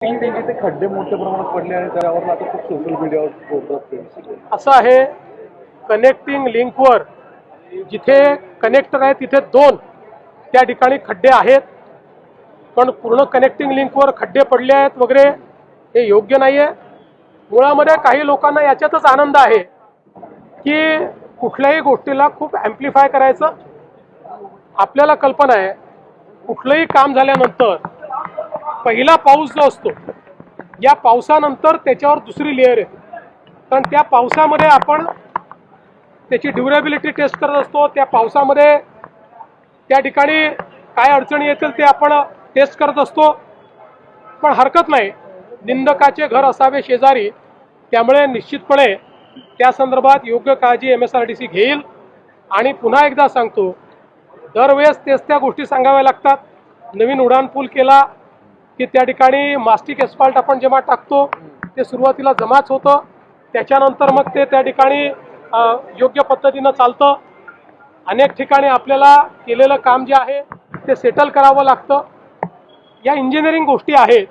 ते खड्डे मोठ्या प्रमाणात पडले आणि त्यावर आता खूप सोशल मीडियावर असं आहे, कनेक्टिंग लिंकवर जिथे कनेक्टर आहे तिथे 2 त्या ठिकाणी खड्डे आहेत, पण पूर्ण कनेक्टिंग लिंकवर खड्डे पडले आहेत वगैरे हे योग्य नाहीये। मुळामध्ये काही लोकांना याच्यातच आनंद आहे की कुठल्याही गोष्टीला खूप ॲम्प्लिफाय करायचं। आपल्याला कल्पना आहे कुठलंही काम झाल्यानंतर पहिला पाऊस जो असतो या पावसानंतर त्याच्यावर दुसरी लेयर येते, कारण त्या पावसामध्ये आपण त्याची ड्युरेबिलिटी टेस्ट करत असतो। त्या पावसामध्ये त्या ठिकाणी काय अडचणी येतील ते आपण टेस्ट करत असतो। पण हरकत नाही, निंदकाचे घर असावे शेजारी, त्यामुळे निश्चितपणे त्या संदर्भात योग्य काळजी MSRDC घेईल। आणि पुन्हा एकदा सांगतो, दरवेळेस तेच त्या गोष्टी सांगाव्या लागतात। नवीन उड्डाण पूल केला की त्या ठिकाणी मास्टिक एस्फाल्ट आपण जेव्हा टाकतो ते सुरुवातीला जमाच होतं, त्याच्यानंतर मग ते त्या ठिकाणी योग्य पद्धतीनं चालतं। अनेक ठिकाणी आपल्याला केलेलं काम जे आहे ते सेटल करावं लागतं। या इंजिनिअरिंग गोष्टी आहेत,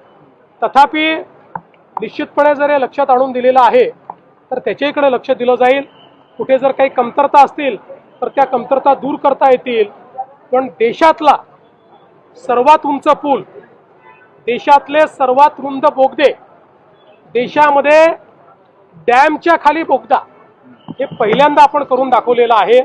तथापि निश्चितपणे जर हे लक्षात आणून दिलेलं आहे तर त्याच्याकडे लक्ष दिलं जाईल। कुठे जर काही कमतरता असतील तर त्या कमतरता दूर करता येतील। पण देशातला सर्वात उंच पूल, देशातले सर्वात रुंद बोगदे, देशामध्ये डॅमच्या खाली बोगदा हे पहिल्यांदा आपण करून दाखवलेलं आहे।